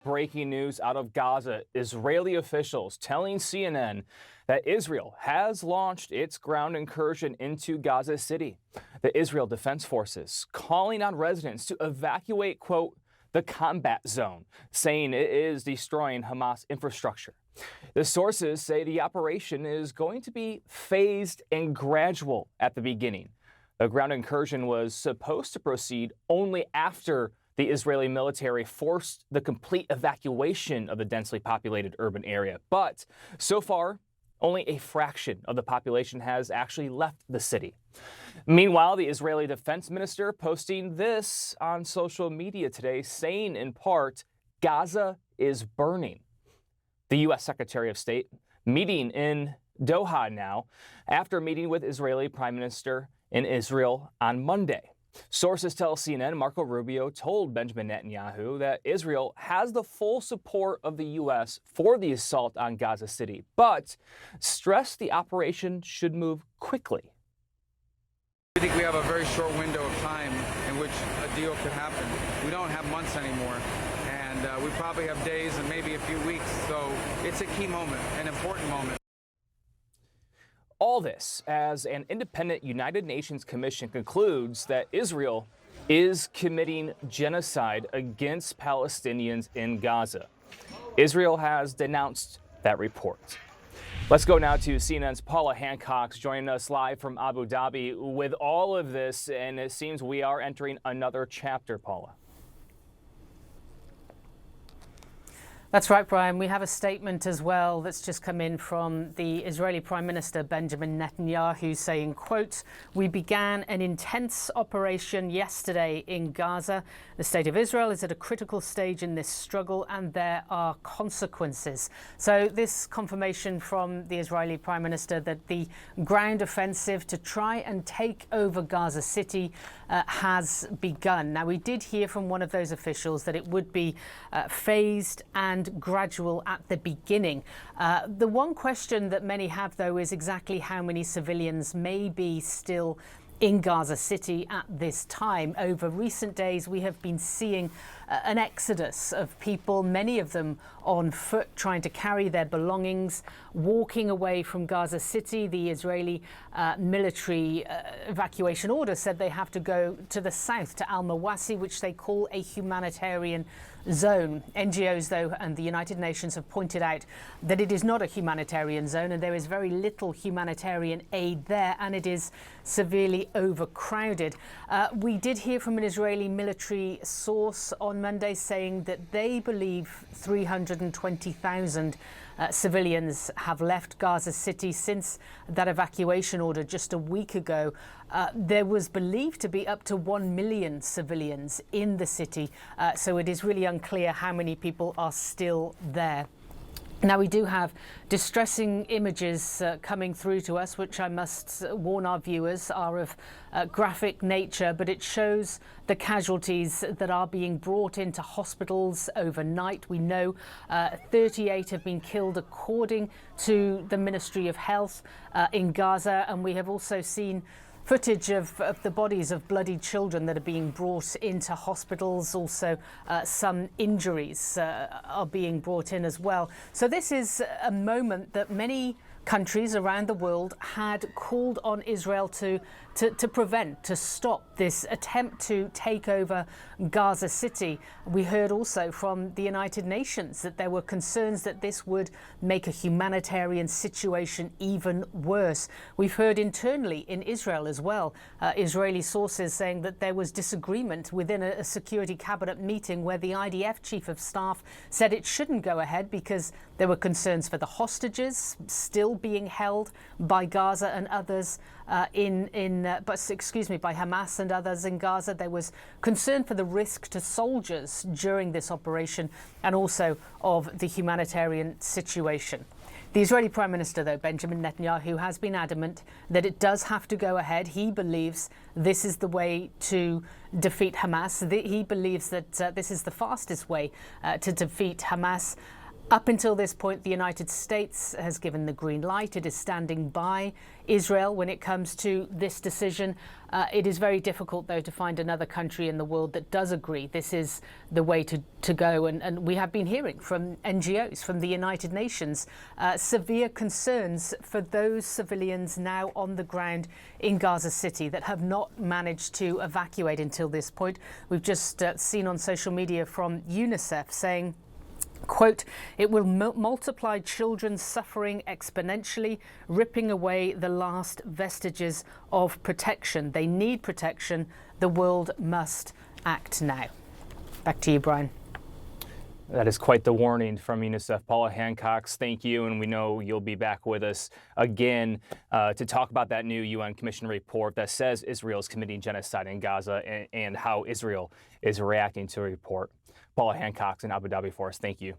Breaking news out of Gaza. Israeli officials telling CNN that Israel has launched its ground incursion into Gaza City. The Israel Defense Forces calling on residents to evacuate, quote, the combat zone, saying it is destroying Hamas infrastructure. The sources say the operation is going to be phased and gradual at the beginning. The ground incursion was supposed to proceed only after the Israeli military forced the complete evacuation of the densely populated urban area. But so far, only a fraction of the population has actually left the city. Meanwhile, the Israeli defense minister posting this on social media today, saying in part, Gaza is burning. The U.S. Secretary of State meeting in Doha now after meeting with Israeli Prime Minister in Israel on Monday. Sources tell CNN Marco Rubio told Benjamin Netanyahu that Israel has the full support of the U.S. for the assault on Gaza City, but stressed the operation should move quickly. I think we have a very short window of time in which a deal could happen. We don't have months anymore, and we probably have days and maybe a few weeks, so it's a key moment, an important moment. All this as an independent United Nations commission concludes that Israel is committing genocide against Palestinians in Gaza. Israel has denounced that report. Let's go now to CNN's Paula Hancock joining us live from Abu Dhabi with all of this, and it seems we are entering another chapter, Paula. That's right, Brian. We have a statement as well that's just come in from the Israeli Prime Minister Benjamin Netanyahu saying, quote, "We began an intense operation yesterday in Gaza. The state of Israel is at a critical stage in this struggle and there are consequences." So this confirmation from the Israeli Prime Minister that the ground offensive to try and take over Gaza City has begun. Now, we did hear from one of those officials that it would be phased and gradual at the beginning. The one question that many have, though, is exactly how many civilians may be still in Gaza City at this time. Over recent days, we have been seeing an exodus of people, many of them on foot, trying to carry their belongings, walking away from Gaza City. The Israeli military evacuation order said they have to go to the south, to Al-Mawasi, which they call a humanitarian zone. NGOs, though, and the United Nations have pointed out that it is not a humanitarian zone and there is very little humanitarian aid there, and it is severely overcrowded. We did hear from an Israeli military source on Monday saying that they believe 320,000 civilians have left Gaza City since that evacuation order just a week ago. There was believed to be up to 1 million civilians in the city, so it is really unclear how many people are still there. Now, we do have distressing images coming through to us, which I must warn our viewers are of graphic nature, but it shows the casualties that are being brought into hospitals overnight. We know 38 have been killed according to the Ministry of Health in Gaza, and we have also seen footage of the bodies of bloodied children that are being brought into hospitals. Also, some injuries are being brought in as well. So this is a moment that many countries around the world had called on Israel to prevent, to stop this attempt to take over Gaza City. We heard also from the United Nations that there were concerns that this would make a humanitarian situation even worse. We've heard internally in Israel as well, Israeli sources saying that there was disagreement within a security cabinet meeting where the IDF chief of staff said it shouldn't go ahead because there were concerns for the hostages still being held by Gaza and others by Hamas and others in Gaza. There was concern for the risk to soldiers during this operation and also of the humanitarian situation. The Israeli Prime Minister, though, Benjamin Netanyahu, has been adamant that it does have to go ahead. He believes this is the way to defeat Hamas. He believes that this is the fastest way to defeat Hamas. Up until this point, the United States has given the green light. It is standing by Israel when it comes to this decision. It is very difficult, though, to find another country in the world that does agree this is the way to go. And we have been hearing from NGOs, from the United Nations, severe concerns for those civilians now on the ground in Gaza City that have not managed to evacuate until this point. We've just seen on social media from UNICEF saying, quote, "It will multiply children's suffering exponentially, ripping away the last vestiges of protection. They need protection. The world must act now." Back to you, Brian. That is quite the warning from UNICEF. Paula Hancox, thank you. And we know you'll be back with us again to talk about that new UN Commission report that says Israel is committing genocide in Gaza and how Israel is reacting to the report. Paula Hancox in Abu Dhabi for us. Thank you.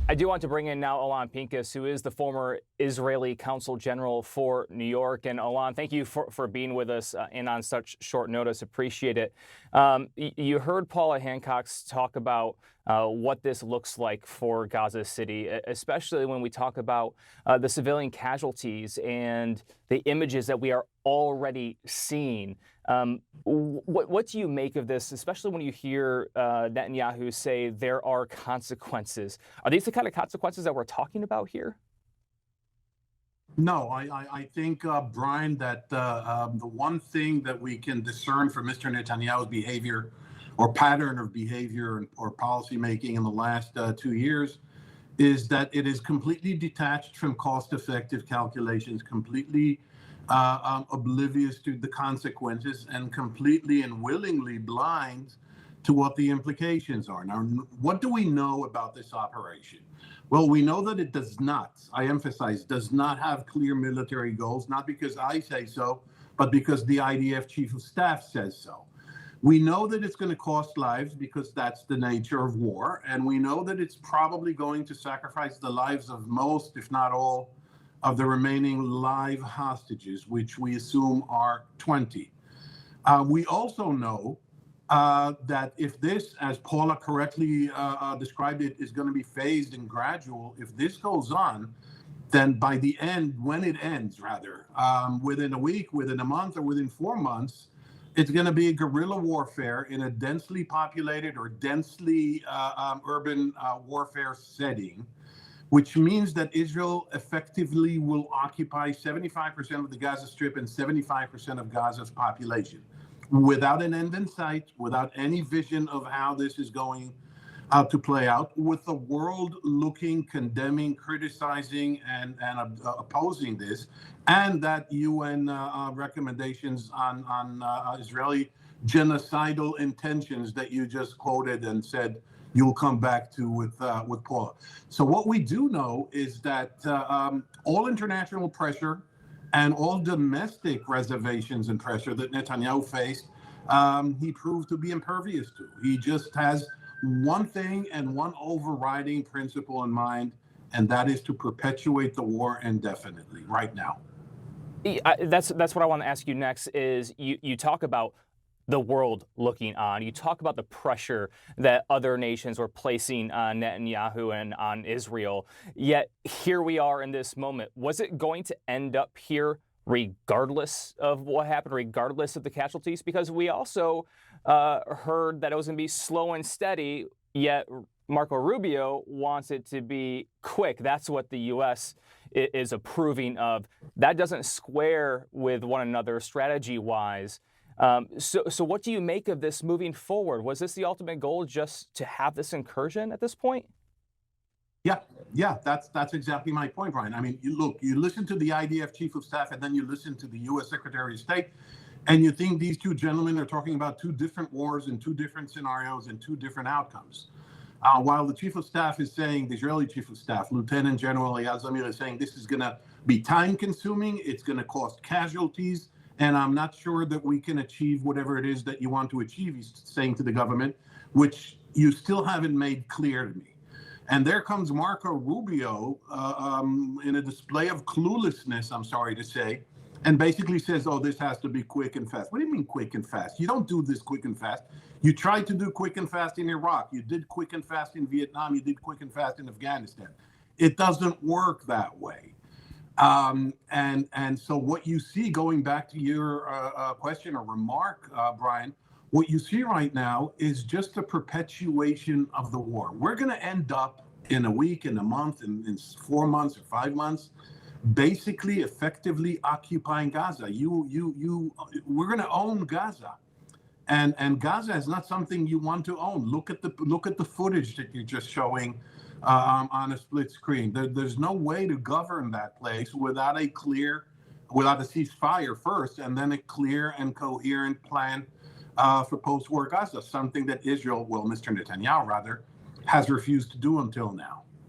I do want to bring in now Alon Pincus, who is the former Israeli Consul General for New York. And Alon, thank you for being with us and on such short notice. Appreciate it. You heard Paula Hancox talk about what this looks like for Gaza City, especially when we talk about the civilian casualties and the images that we are already seeing. What do you make of this, especially when you hear Netanyahu say there are consequences? Are these the kind of consequences that we're talking about here? No, I think, Brian, that the one thing that we can discern from Mr. Netanyahu's behavior or pattern of behavior or policy making in the last 2 years is that it is completely detached from cost-effective calculations, completely oblivious to the consequences, and completely and willingly blind to what the implications are. Now, what do we know about this operation? Well, we know that it does not, I emphasize, does not have clear military goals, not because I say so, but because the IDF Chief of Staff says so. We know that it's going to cost lives because that's the nature of war, and we know that it's probably going to sacrifice the lives of most, if not all, of the remaining live hostages, which we assume are 20. We also know that if this, as Paula correctly described it, is going to be phased and gradual, if this goes on, then by the end, when it ends, rather, within a week, within a month, or within 4 months, it's going to be a guerrilla warfare in a densely populated or densely urban warfare setting, which means that Israel effectively will occupy 75% of the Gaza Strip and 75% of Gaza's population, without an end in sight, without any vision of how this is going to play out, with the world looking, condemning, criticizing, and opposing this, and that UN recommendations on Israeli genocidal intentions that you just quoted and said you'll come back to with Paula. So what we do know is that all international pressure and all domestic reservations and pressure that Netanyahu faced, he proved to be impervious to. He just has one thing and one overriding principle in mind, and that is to perpetuate the war indefinitely right now. That's what I want to ask you next is you talk about the world looking on. You talk about the pressure that other nations were placing on Netanyahu and on Israel. Yet here we are in this moment. Was it going to end up here regardless of what happened, regardless of the casualties? Because we also heard that it was going to be slow and steady, yet Marco Rubio wants it to be quick. That's what the U.S. is approving of. That doesn't square with one another strategy-wise. So what do you make of this moving forward? Was this the ultimate goal, just to have this incursion at this point? Yeah, that's exactly my point, Brian. I mean, you listen to the IDF Chief of Staff, and then you listen to the U.S. Secretary of State, and you think these two gentlemen are talking about two different wars and two different scenarios and two different outcomes. While the Chief of Staff is saying, the Israeli Chief of Staff, Lieutenant General Eyal Zamir, is saying this is going to be time-consuming, it's going to cost casualties, and I'm not sure that we can achieve whatever it is that you want to achieve, he's saying to the government, which you still haven't made clear to me. And there comes Marco Rubio in a display of cluelessness, I'm sorry to say, and basically says, oh, this has to be quick and fast. What do you mean quick and fast? You don't do this quick and fast. You tried to do quick and fast in Iraq. You did quick and fast in Vietnam. You did quick and fast in Afghanistan. It doesn't work that way. And so what you see, going back to your question or remark, Brian, what you see right now is just a perpetuation of the war. We're going to end up in a week, in a month, in 4 months or 5 months, basically effectively occupying Gaza. We're going to own Gaza. And Gaza is not something you want to own. Look at the footage that you're just showing on a split screen. There's no way to govern that place without a ceasefire first, and then a clear and coherent plan for post-war Gaza, something that Israel, well, Mr. Netanyahu rather, has refused to do until now.